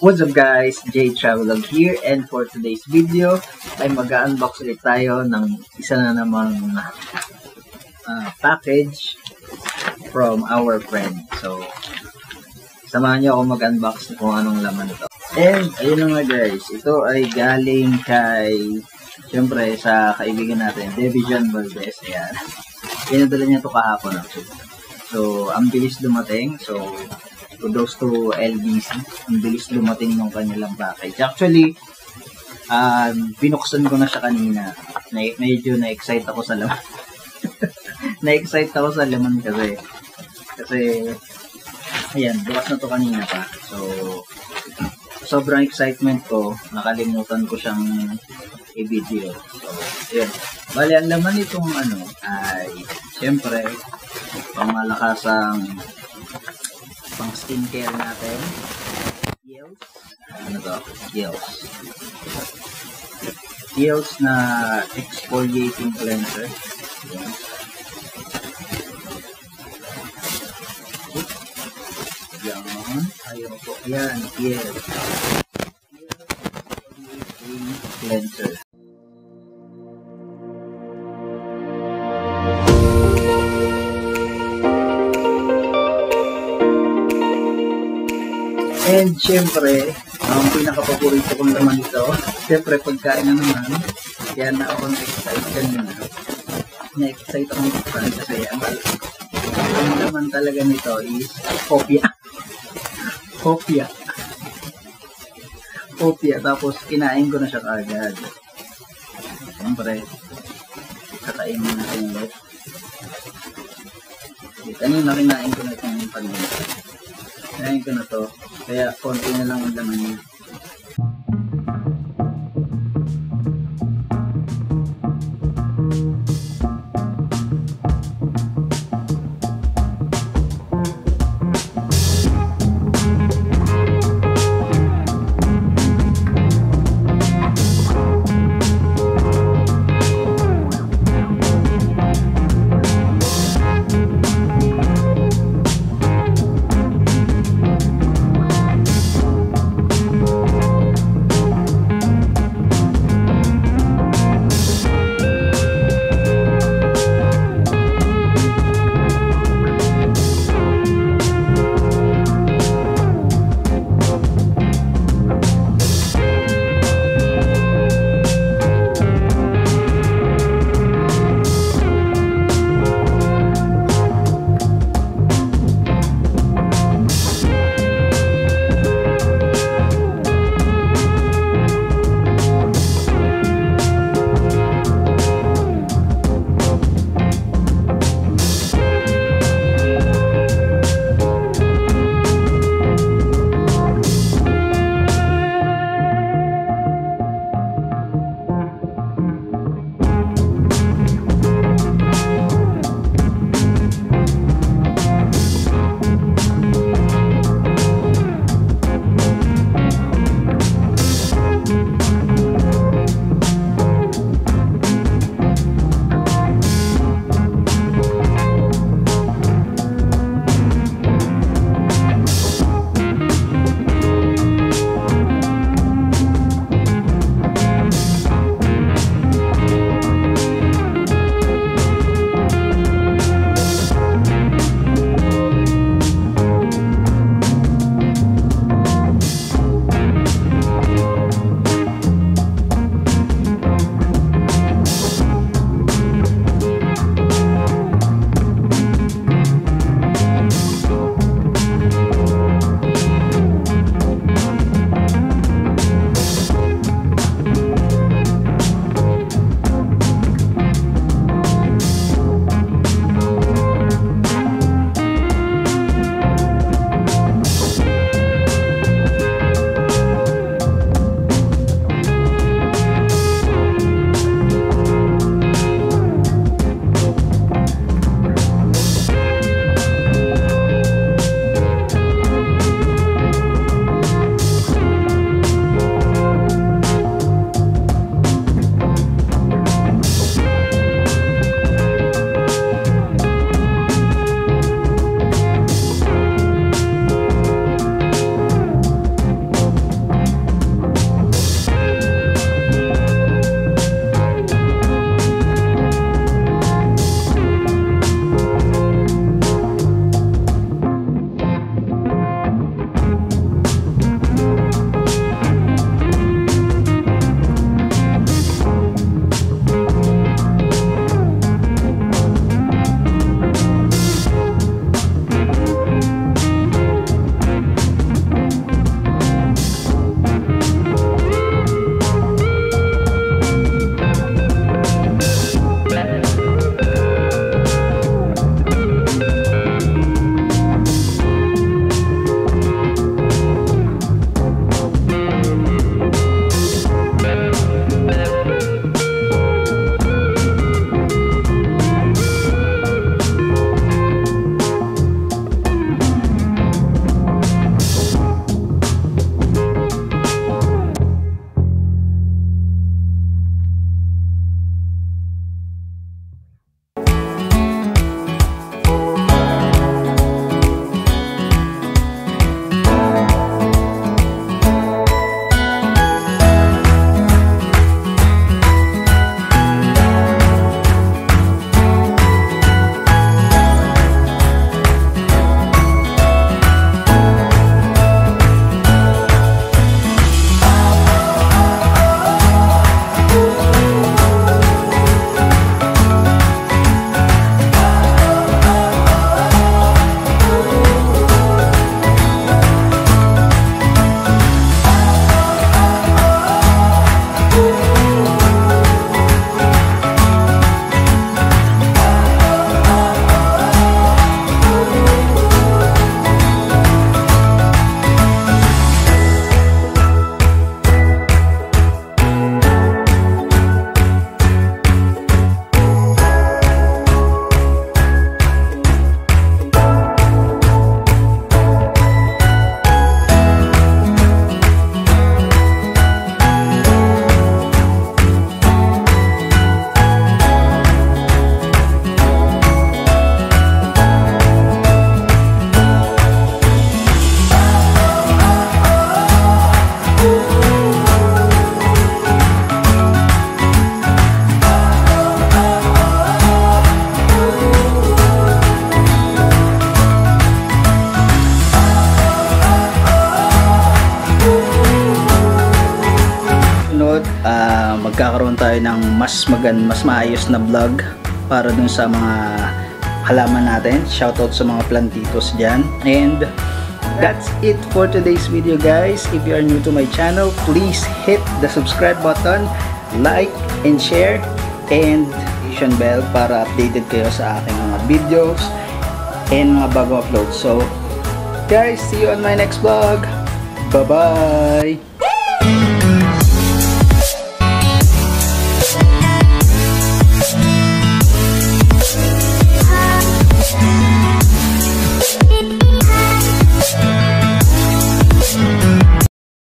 What's up guys, Jay Travelog here, and for today's video ay mag-unbox ulit tayo ng isa na namang package from our friend. So, samahan niyo ako mag-unbox kung anong laman ito. And ayun na nga guys, ito ay galing kay, syempre sa kaibigan natin, Devijan Valdez. Ayan. Pinadala niya ito kahapon actually. So, ang bilis dumating. So, kudos to LBC. Ang bilis dumating ng kanilang package. Actually, binuksan ko na siya kanina. Medyo na-excite ako sa laman. Na-excite ako sa laman kasi ayan, bukas na to kanina pa. So, sobrang excitement ko. Nakalimutan ko siyang i-video. So, ayan. Bali, ang laman itong ay, syempre, pangmalakasang pang skincare natin. Kiehl's. Ano to? Kiehl's. Kiehl's na exfoliating cleanser. Ayan. Yan. Ayoko. Ayan. Kiehl's. Exfoliating cleanser. And syempre, ang pinaka-paborito kong laman ito, syempre pagkain na naman, kaya na ako na-excite kanina. Na-excite ako nito kasi ang laman talaga nito is kopya. Kopya. Kopya, tapos kinain ko na siya kaagad. Syempre, kakain mo na ulit. Kanina kinain ko na itong panito. Kinain ko na to. Kaya konti na lang ang laman niya. tayo ng mas maayos na vlog para dun sa mga halaman natin. Shoutout sa mga plantitos dyan. And that's it for today's video, guys. If you are new to my channel, please hit the subscribe button, like and share, and notification bell para updated kayo sa aking mga videos and mga bago upload. So guys, see you on my next vlog. Bye bye.